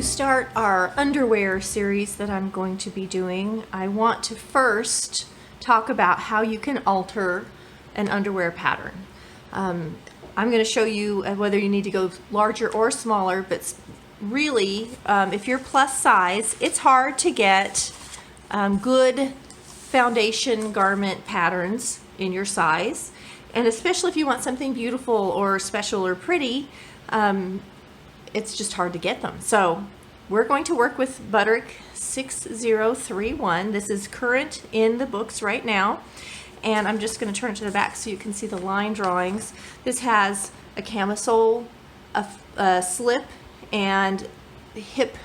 start our underwear series that I'm going to be doing, I want to first talk about how you can alter an underwear pattern. I'm going to show you whether you need to go larger or smaller, but really, if you're plus size, it's hard to get good foundation garment patterns in your size, and especially if you want something beautiful or special or pretty, it's just hard to get them. So we're going to work with Butterick 6031. This is current in the books right now, and I'm just going to turn it to the back so you can see the line drawings. This has a camisole, a slip, and hip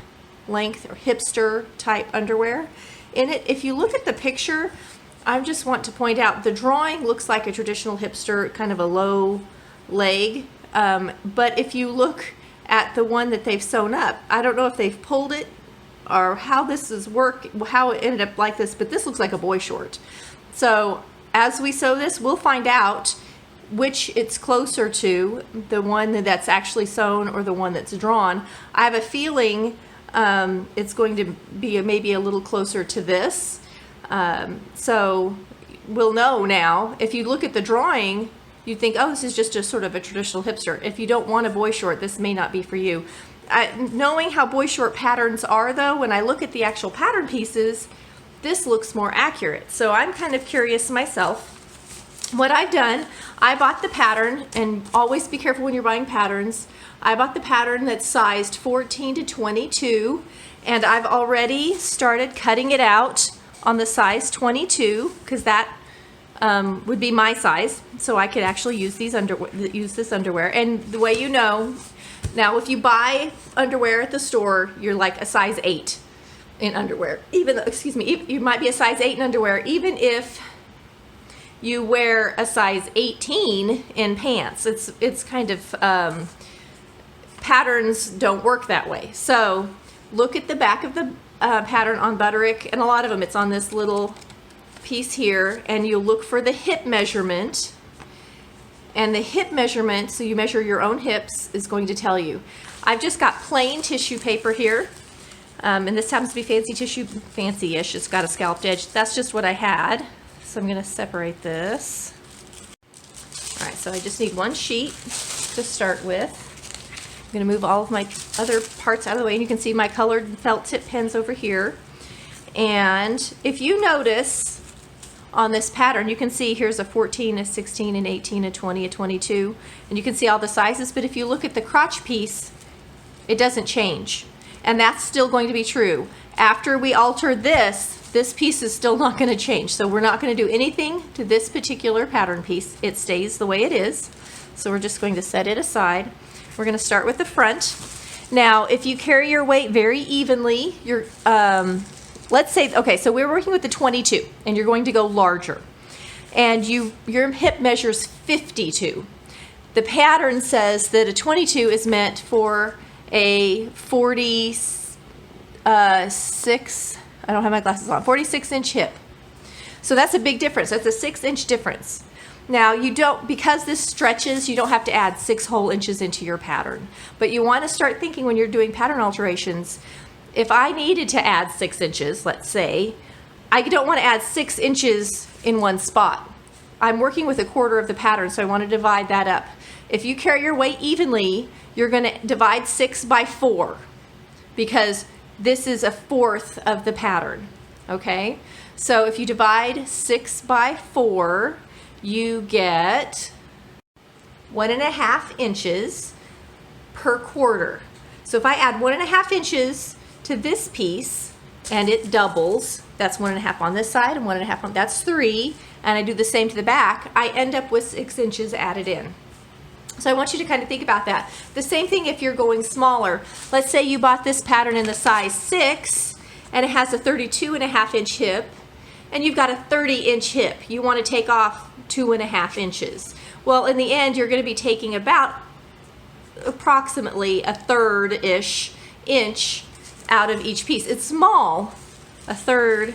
length or hipster type underwear in it. If you look at the picture, I just want to point out the drawing looks like a traditional hipster, kind of a low leg, but if you look at the one that they've sewn up, I don't know if they've pulled it or how this is how it ended up like this, but this looks like a boy short. So as we sew this, we'll find out which it's closer to, the one that's actually sewn or the one that's drawn. I have a feeling it's going to be maybe a little closer to this. So we'll know now. If you look at the drawing, you think, oh, this is just a sort of a traditional hipster. If you don't want a boy short, this may not be for you. Knowing how boy short patterns are, though, when I look at the actual pattern pieces, this looks more accurate. So I'm kind of curious myself. What I've done, I bought the pattern, and always be careful when you're buying patterns. I bought the pattern that's sized 14 to 22, and I've already started cutting it out on the size 22, because that would be my size, so I could actually use this underwear. And the way you know, now if you buy underwear at the store, you're like a size 8 in underwear. Even though, excuse me, you might be a size 8 in underwear, even if you wear a size 18 in pants. It's kind of, patterns don't work that way. So look at the back of the pattern on Butterick, and a lot of them, it's on this little piece here, and you look for the hip measurement, and the hip measurement, so you measure your own hips, is going to tell you. I've just got plain tissue paper here, and this happens to be fancy tissue, fancy-ish. It's got a scalloped edge. That's just what I had, so I'm going to separate this. All right, so I just need one sheet to start with. I'm going to move all of my other parts out of the way, and you can see my colored felt tip pens over here. And if you notice on this pattern, you can see here's a 14, a 16, an 18, a 20, a 22, and you can see all the sizes, but if you look at the crotch piece, it doesn't change. And that's still going to be true. After we alter this piece is still not going to change. So we're not going to do anything to this particular pattern piece. It stays the way it is. So we're just going to set it aside. We're going to start with the front. Now, if you carry your weight very evenly, you're let's say, okay, so we're working with the 22, and you're going to go larger. And your hip measures 52. The pattern says that a 22 is meant for a 46, I don't have my glasses on, 46-inch hip. So that's a big difference. That's a 6-inch difference. Now, you don't, because this stretches, you don't have to add 6 whole inches into your pattern. But you want to start thinking when you're doing pattern alterations, if I needed to add 6 inches, let's say, I don't want to add 6 inches in one spot. I'm working with a quarter of the pattern, so I want to divide that up. If you carry your weight evenly, you're going to divide 6 by 4, because this is a fourth of the pattern, okay? So if you divide 6 by 4, you get 1.5 inches per quarter. So if I add 1.5 inches to this piece, and it doubles, that's 1.5 on this side and 1.5 on, that's 3, and I do the same to the back, I end up with 6 inches added in. So I want you to kind of think about that. The same thing if you're going smaller. Let's say you bought this pattern in the size 6, and it has a 32.5-inch hip, and you've got a 30-inch hip. You want to take off 2.5 inches. Well, in the end, you're going to be taking about approximately a third-ish inch out of each piece. It's small, a third,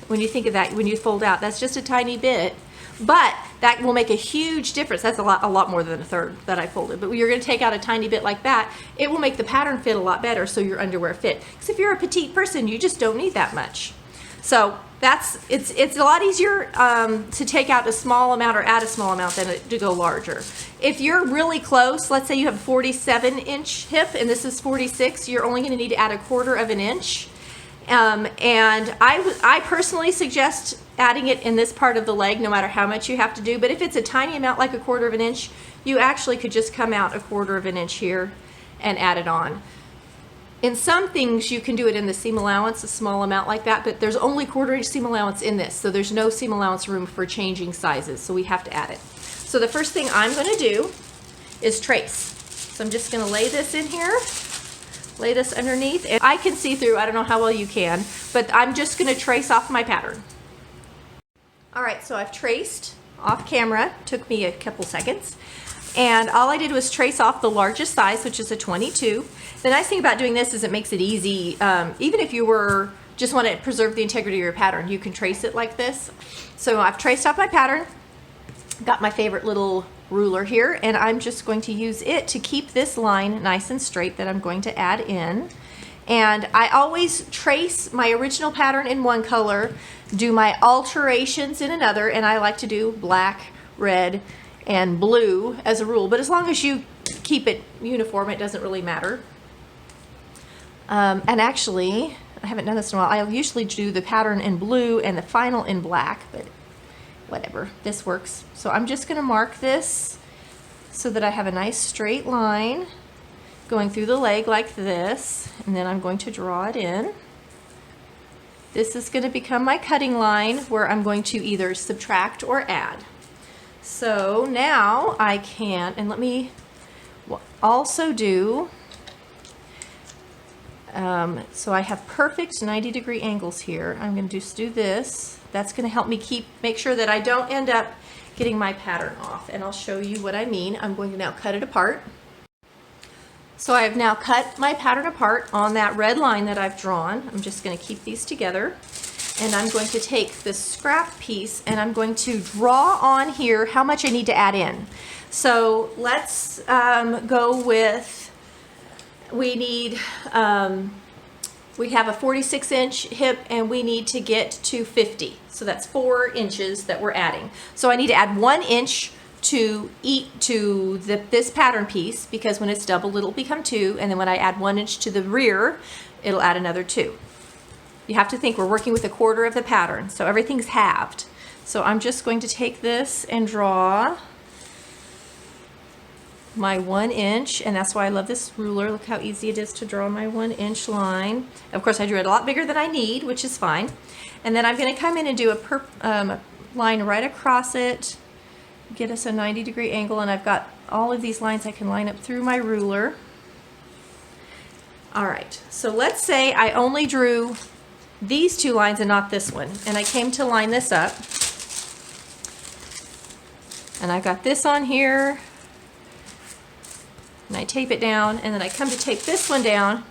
when you think of that, when you fold out, that's just a tiny bit. But that will make a huge difference. That's a lot more than a third that I folded. But you're going to take out a tiny bit like that. It will make the pattern fit a lot better so your underwear fit. Because if you're a petite person, you just don't need that much. So it's a lot easier to take out a small amount or add a small amount than to go larger. If you're really close, let's say you have 47-inch hip and this is 46, you're only going to need to add 1/4 of an inch. And I personally suggest adding it in this part of the leg, no matter how much you have to do. But if it's a tiny amount, like 1/4 of an inch, you actually could just come out 1/4 of an inch here and add it on. In some things, you can do it in the seam allowance, a small amount like that, but there's only 1/4 inch seam allowance in this, so there's no seam allowance room for changing sizes, so we have to add it. So the first thing I'm going to do is trace. So I'm just going to lay this in here. Lay this underneath, and I can see through. I don't know how well you can, but I'm just going to trace off my pattern. All right, so I've traced off camera. Took me a couple seconds, and all I did was trace off the largest size, which is a 22. The nice thing about doing this is it makes it easy. Even if you were just want to preserve the integrity of your pattern, you can trace it like this. So I've traced off my pattern. Got my favorite little ruler here, and I'm just going to use it to keep this line nice and straight that I'm going to add in. And I always trace my original pattern in one color, do my alterations in another, and I like to do black, red, and blue as a rule, but as long as you keep it uniform, it doesn't really matter. And actually, I haven't done this in a while. I usually do the pattern in blue and the final in black, but whatever, this works. So I'm just going to mark this so that I have a nice straight line going through the leg like this, and then I'm going to draw it in. This is going to become my cutting line where I'm going to either subtract or add. So now I can, and let me also do, so I have perfect 90-degree angles here. I'm going to just do this. That's going to help me make sure that I don't end up getting my pattern off. And I'll show you what I mean. I'm going to now cut it apart. So I have now cut my pattern apart on that red line that I've drawn. I'm just going to keep these together. And I'm going to take this scrap piece and I'm going to draw on here how much I need to add in. So let's go with, we have a 46-inch hip and we need to get to 50. So that's 4 inches that we're adding. So I need to add 1 inch to this pattern piece, because when it's doubled it'll become 2, and then when I add 1 inch to the rear it'll add another 2. You have to think we're working with 1/4 of the pattern, so everything's halved. So I'm just going to take this and draw my 1 inch, and that's why I love this ruler. Look how easy it is to draw my 1 inch line. Of course I drew it a lot bigger than I need, which is fine. And then I'm going to come in and do a line right across it, get us a 90-degree angle, and I've got all of these lines I can line up through my ruler. All right, so let's say I only drew these 2 lines and not this one, and I came to line this up, and I got this on here, and I tape it down, and then I come to tape this one down.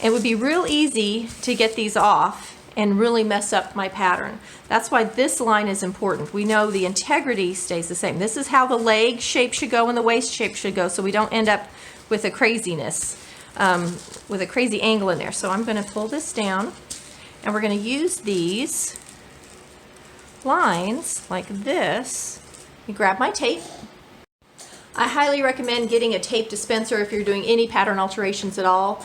It would be real easy to get these off and really mess up my pattern. That's why this line is important. We know the integrity stays the same. This is how the leg shape should go and the waist shape should go, so we don't end up with a craziness, with a crazy angle in there. So I'm going to pull this down, and we're going to use these lines like this. You grab my tape. I highly recommend getting a tape dispenser if you're doing any pattern alterations at all.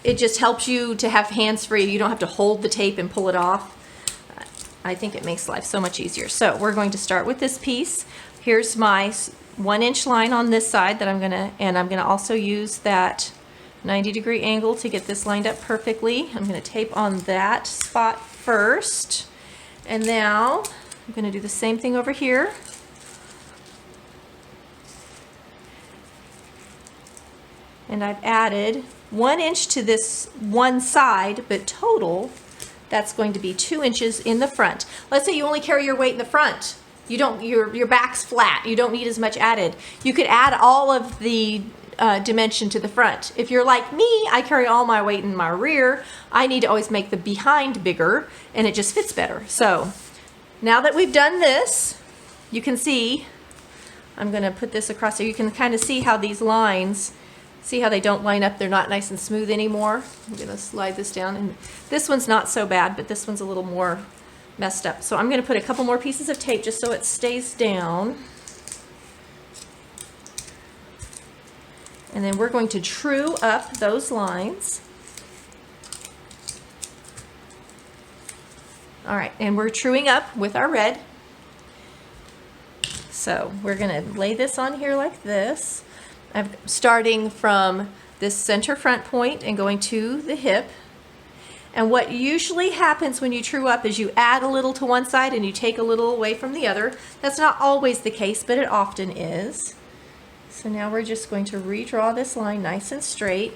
It just helps you to have hands free. You don't have to hold the tape and pull it off. I think it makes life so much easier. So we're going to start with this piece. Here's my 1 inch line on this side that I'm gonna also use that 90-degree angle to get this lined up perfectly. I'm gonna tape on that spot first. And now I'm gonna do the same thing over here. And I've added 1 inch to this one side, but total, that's going to be 2 inches in the front. Let's say you only carry your weight in the front. You don't, your back's flat. You don't need as much added. You could add all of the dimension to the front. If you're like me, I carry all my weight in my rear. I need to always make the behind bigger, and it just fits better. So Now that we've done this, you can see, I'm going to put this across so you can kind of see how these lines, see how they don't line up. They're not nice and smooth anymore. I'm going to slide this down, and this one's not so bad, but this one's a little more messed up. So I'm going to put a couple more pieces of tape just so it stays down. And then we're going to true up those lines. All right, and we're truing up with our red. So we're going to lay this on here like this. I'm starting from this center front point and going to the hip. And what usually happens when you true up is you add a little to one side and you take a little away from the other. That's not always the case, but it often is. So now we're just going to redraw this line nice and straight,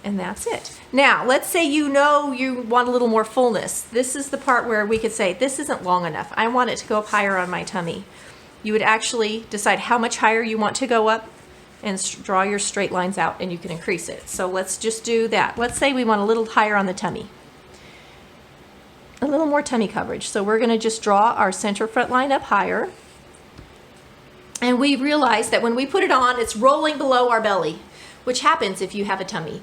and that's it. Now, let's say you know you want a little more fullness. This is the part where we could say, this isn't long enough. I want it to go up higher on my tummy. You would actually decide how much higher you want to go up and draw your straight lines out, and you can increase it. So let's just do that. Let's say we want a little higher on the tummy. A little more tummy coverage. So we're gonna just draw our center front line up higher. And we realize that when we put it on, it's rolling below our belly, which happens if you have a tummy.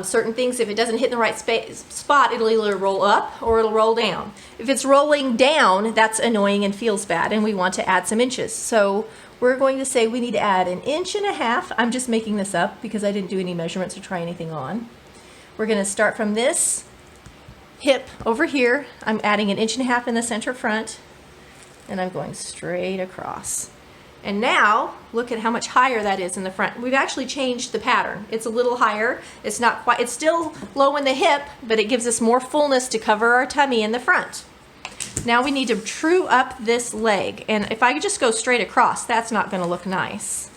Certain things, if it doesn't hit in the right spot, it'll either roll up or it'll roll down. If it's rolling down, that's annoying and feels bad, and we want to add some inches. So we're going to say we need to add 1.5 inches. I'm just making this up because I didn't do any measurements or try anything on. We're going to start from this hip over here. I'm adding 1.5 inches in the center front, and I'm going straight across. And now, look at how much higher that is in the front. We've actually changed the pattern. It's a little higher. It's not quite, it's still low in the hip, but it gives us more fullness to cover our tummy in the front. Now we need to true up this leg. And if I just go straight across, that's not gonna look nice.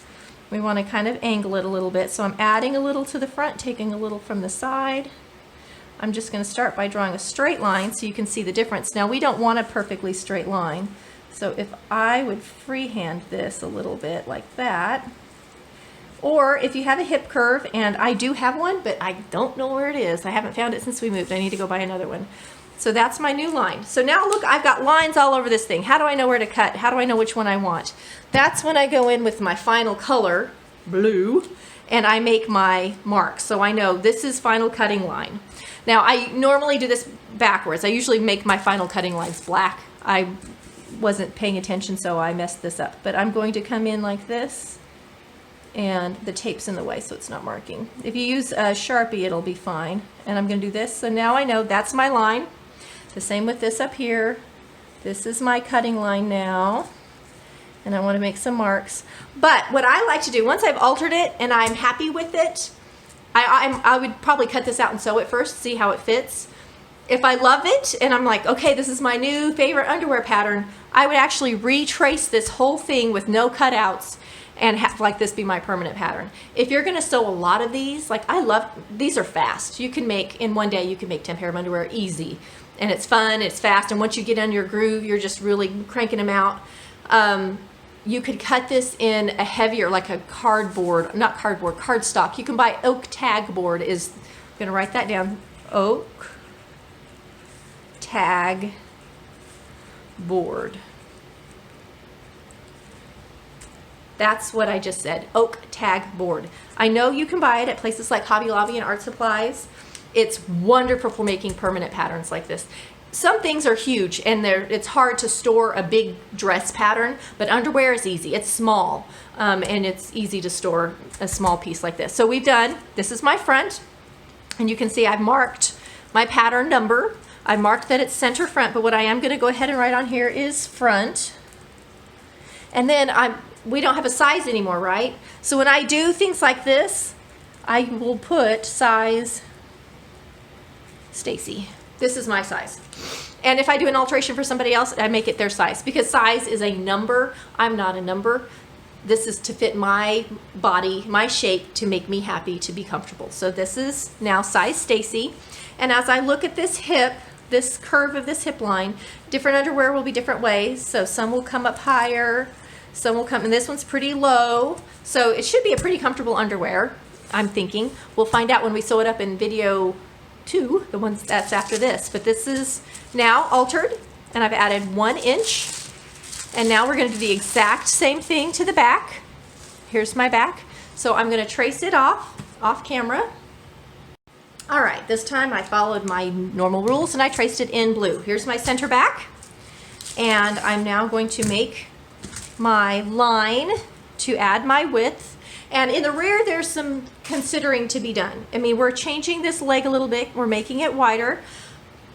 We wanna kind of angle it a little bit. So I'm adding a little to the front, taking a little from the side. I'm just gonna start by drawing a straight line so you can see the difference. Now we don't want a perfectly straight line. So if I would freehand this a little bit like that, or if you have a hip curve, and I do have one, but I don't know where it is. I haven't found it since we moved. I need to go buy another one. So that's my new line. So now look, I've got lines all over this thing. How do I know where to cut? How do I know which one I want? That's when I go in with my final color, blue, and I make my mark. So I know this is final cutting line. Now I normally do this backwards. I usually make my final cutting lines black. I wasn't paying attention, so I messed this up. But I'm going to come in like this, and the tape's in the way, so it's not marking. If you use a Sharpie, it'll be fine. And I'm going to do this, so now I know that's my line. The same with this up here. This is my cutting line now, and I want to make some marks. But what I like to do, once I've altered it and I'm happy with it, I would probably cut this out and sew it first, see how it fits. If I love it and I'm like, okay, this is my new favorite underwear pattern, I would actually retrace this whole thing with no cutouts and have like this be my permanent pattern. If you're gonna sew a lot of these, like these are fast. You can make, in one day, you can make 10 pair of underwear easy. And it's fun, it's fast, and once you get on your groove, you're just really cranking them out. You could cut this in a heavier, like a cardboard, not cardboard, cardstock. You can buy oak tag board is, I'm gonna write that down, oak tag board. That's what I just said, oak tag board. I know you can buy it at places like Hobby Lobby and Art Supplies. It's wonderful for making permanent patterns like this. Some things are huge and it's hard to store a big dress pattern, but underwear is easy. It's small and it's easy to store a small piece like this. So we've done, this is my front, and you can see I've marked my pattern number. I marked that it's center front, but what I am gonna go ahead and write on here is front. And then we don't have a size anymore, right? So when I do things like this, I will put size Stacy. This is my size. And if I do an alteration for somebody else, I make it their size, because size is a number. I'm not a number. This is to fit my body, my shape, to make me happy, to be comfortable. So this is now size Stacy. And as I look at this hip, this curve of this hip line, different underwear will be different ways. So some will come up higher, some will come, and this one's pretty low. So it should be a pretty comfortable underwear, I'm thinking. We'll find out when we sew it up in video 2, the ones that's after this. But this is now altered. and I've added 1 inch. And now we're going to do the exact same thing to the back. Here's my back. So I'm going to trace it off camera. All right, this time I followed my normal rules and I traced it in blue. Here's my center back. And I'm now going to make my line to add my width. And in the rear, there's some considering to be done. I mean, we're changing this leg a little bit. We're making it wider.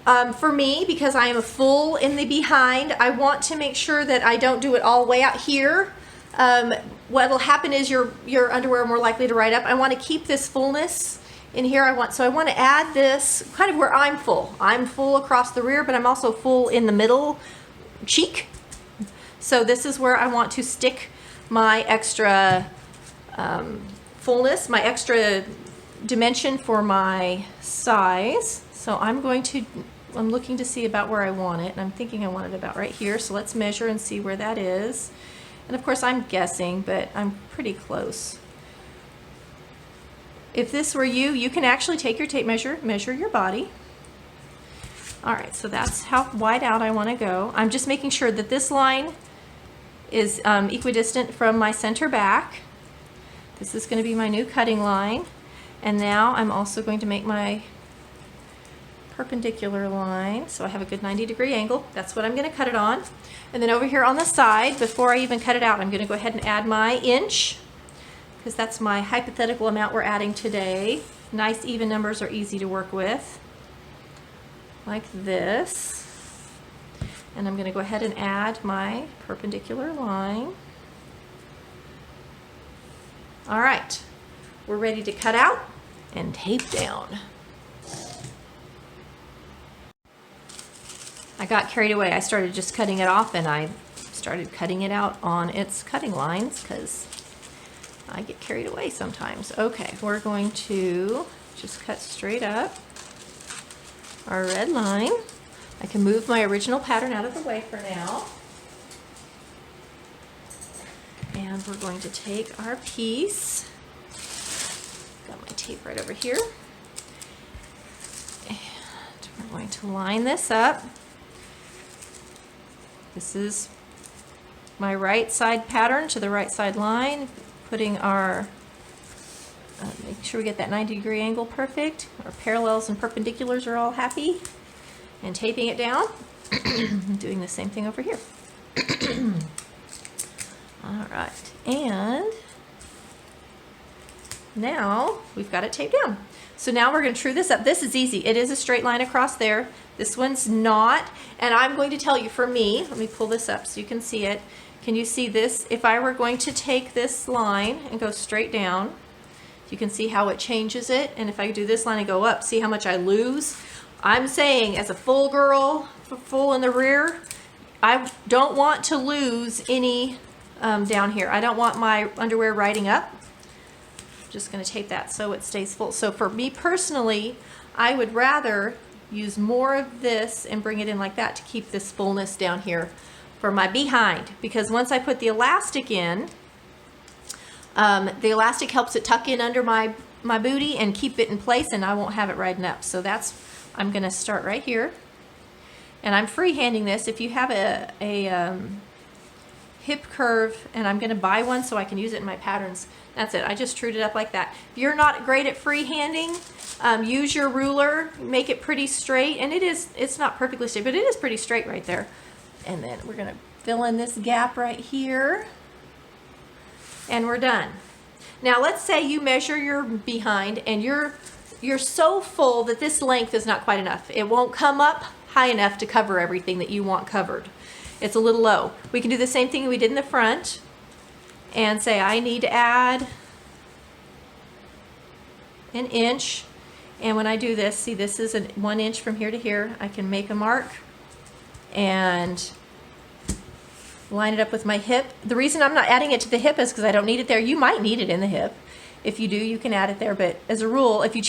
For me, because I am a full in the behind, I want to make sure that I don't do it all the way out here. What will happen is your underwear are more likely to ride up. I want to keep this fullness in here. So I want to add this kind of where I'm full. I'm full across the rear, but I'm also full in the middle cheek. So this is where I want to stick my extra fullness, my extra dimension for my size. So I'm looking to see about where I want it, and I'm thinking I want it about right here. So let's measure and see where that is. And of course I'm guessing, but I'm pretty close. If this were you, you can actually take your tape measure, measure your body. All right, so that's how wide out I want to go. I'm just making sure that this line is equidistant from my center back. This is going to be my new cutting line. And now I'm also going to make my perpendicular line, so I have a good 90-degree angle. That's what I'm going to cut it on. And then over here on the side, before I even cut it out, I'm going to go ahead and add my inch, because that's my hypothetical amount we're adding today. Nice even numbers are easy to work with, like this. And I'm going to go ahead and add my perpendicular line. All right, we're ready to cut out and tape down. I got carried away. I started just cutting it off, and I started cutting it out on its cutting lines because I get carried away sometimes. Okay, we're going to just cut straight up our red line. I can move my original pattern out of the way for now. And we're going to take our piece. Got my tape right over here. And we're going to line this up. This is my right side pattern to the right side line, putting our, make sure we get that 90-degree angle perfect. Our parallels and perpendiculars are all happy. And taping it down. Doing the same thing over here. All right, and now we've got it taped down. So now we're going to true this up. This is easy. It is a straight line across there. This one's not. And I'm going to tell you, for me, let me pull this up so you can see it. Can you see this? If I were going to take this line and go straight down, you can see how it changes it. And if I do this line and go up, see how much I lose? I'm saying, as a full girl, full in the rear, I don't want to lose any down here. I don't want my underwear riding up. Just going to tape that so it stays full. So for me personally, I would rather use more of this and bring it in like that to keep this fullness down here for my behind, because once I put the elastic in, the elastic helps it tuck in under my booty and keep it in place, and I won't have it riding up. So that's, I'm going to start right here, and I'm freehanding this. If you have a hip curve, and I'm going to buy one so I can use it in my patterns, that's it. I just trued it up like that. If you're not great at freehanding, use your ruler, make it pretty straight, and it's not perfectly straight, but it is pretty straight right there. And then we're going to fill in this gap right here, and we're done. Now let's say you measure your behind, and you're so full that this length is not quite enough. It won't come up high enough to cover everything that you want covered. It's a little low. We can do the same thing we did in the front and say I need to add an inch, and when I do this, see, this is 1 inch from here to here. I can make a mark and line it up with my hip. The reason I'm not adding it to the hip is because I don't need it there. You might need it in the hip. If you do, you can add it there, but as a rule, if you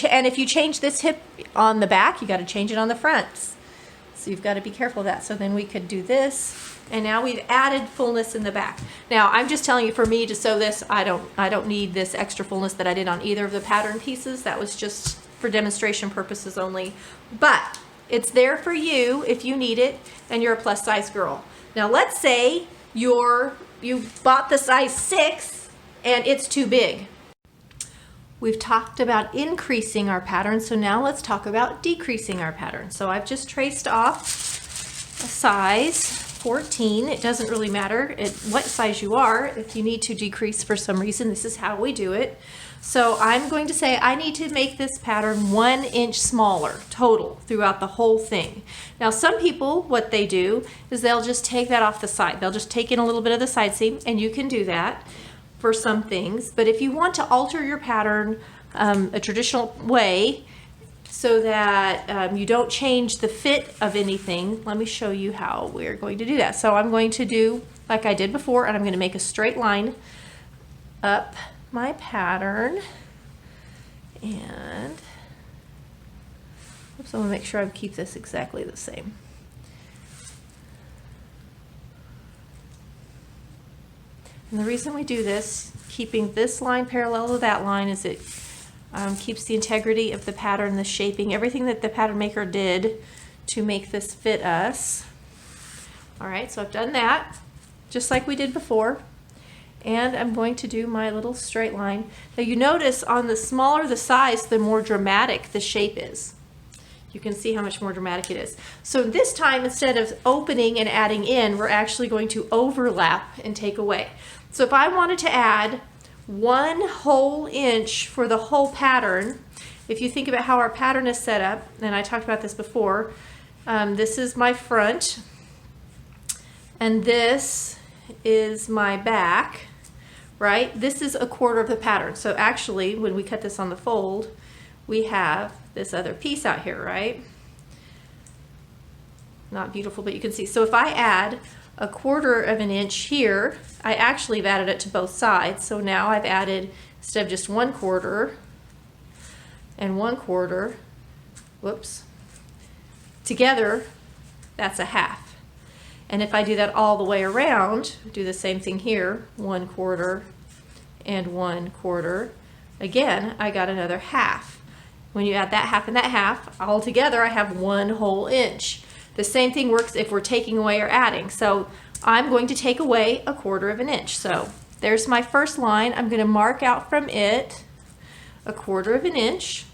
change this hip on the back, you got to change it on the front. So you've got to be careful of that. So then we could do this, and now we've added fullness in the back. Now I'm just telling you, for me to sew this, I don't need this extra fullness that I did on either of the pattern pieces. That was just for demonstration purposes only. But It's there for you if you need it and you're a plus size girl. Now let's say you bought the size 6 and it's too big. We've talked about increasing our pattern, so now let's talk about decreasing our pattern. So I've just traced off a size 14. It doesn't really matter what size you are. If you need to decrease for some reason, this is how we do it. So I'm going to say I need to make this pattern 1 inch smaller total throughout the whole thing. Now some people, what they do is they'll just take that off the side. They'll just take in a little bit of the side seam, and you can do that for some things. But if you want to alter your pattern a traditional way so that you don't change the fit of anything, let me show you how we're going to do that. So I'm going to do like I did before, and I'm going to make a straight line up my pattern, and oops, I want to make sure I keep this exactly the same. And the reason we do this, keeping this line parallel to that line, is it keeps the integrity of the pattern, the shaping, everything that the pattern maker did to make this fit us. All right, so I've done that just like we did before. And I'm going to do my little straight line. Now you notice on the smaller the size, the more dramatic the shape is. You can see how much more dramatic it is. So this time, instead of opening and adding in, we're actually going to overlap and take away. So if I wanted to add 1 whole inch for the whole pattern, if you think about how our pattern is set up, and I talked about this before, this is my front, and this is my back. Right? This is 1/4 of the pattern. So actually, when we cut this on the fold, we have this other piece out here, right? Not beautiful, but you can see. So if I add 1/4 of an inch here, I actually have added it to both sides. So now I've added, instead of just 1/4 and 1/4, whoops, together, that's a half. And if I do that all the way around, do the same thing here, 1/4 and 1/4, again, I got another half. When you add that half and that half, all together I have 1 whole inch. The same thing works if we're taking away or adding. So I'm going to take away 1/4 of an inch. So there's my first line. I'm going to mark out from it 1/4 of an inch.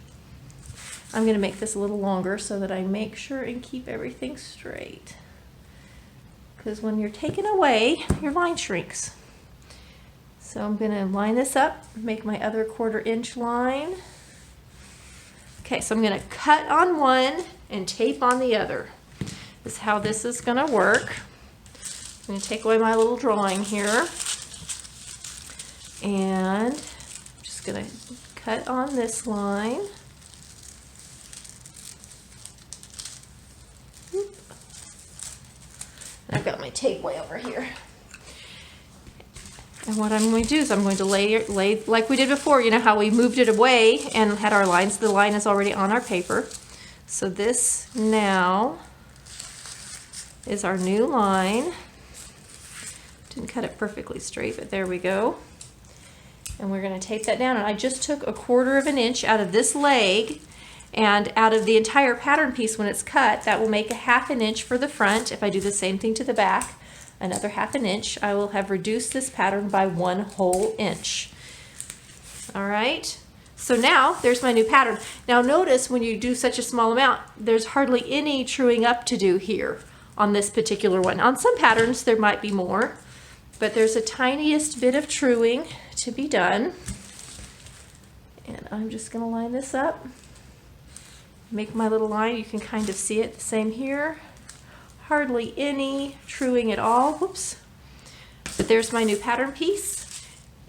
I'm going to make this a little longer so that I make sure and keep everything straight. Because when you're taken away, your line shrinks. So I'm going to line this up, make my other 1/4 inch line. Okay, so I'm going to cut on one and tape on the other. This is how this is going to work. I'm going to take away my little drawing here. And I'm just going to cut on this line. I've got my tape way over here. And what I'm going to do is I'm going to lay like we did before. You know how we moved it away and had our lines. The line is already on our paper. So this now is our new line. Didn't cut it perfectly straight, but there we go. And we're going to tape that down. And I just took 1/4 of an inch out of this leg, and out of the entire pattern piece when it's cut, that will make 1/2 an inch for the front. If I do the same thing to the back, another 1/2 an inch, I will have reduced this pattern by 1 whole inch. All right, so now there's my new pattern. Now notice when you do such a small amount, there's hardly any truing up to do here on this particular one. On some patterns there might be more, but there's a tiniest bit of truing to be done. And I'm just going to line this up, make my little line. You can kind of see it, the same here. Hardly any truing at all. Whoops. But there's my new pattern piece,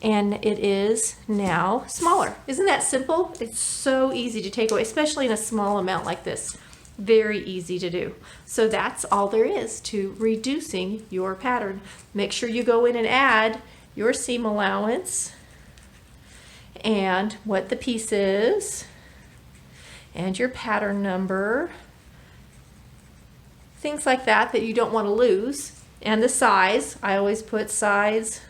and it is now smaller. Isn't that simple? It's so easy to take away, especially in a small amount like this. Very easy to do. So that's all there is to reducing your pattern. Make sure you go in and add your seam allowance and what the piece is and your pattern number, things like that that you don't want to lose, and the size. I always put size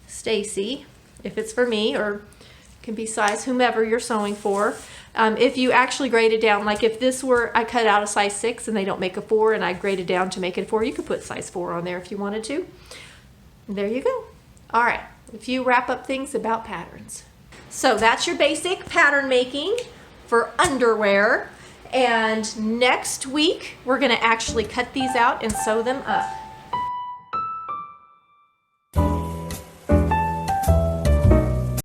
Stacy if it's for me, or it can be size whomever you're sewing for. If you actually grade it down, like if this were, I cut out a size 6 and they don't make a 4 and I graded down to make it a 4, you could put size 4 on there if you wanted to. There you go. All right, a few wrap up things about patterns. So that's your basic pattern making for underwear. And next week, we're gonna actually cut these out and sew them up.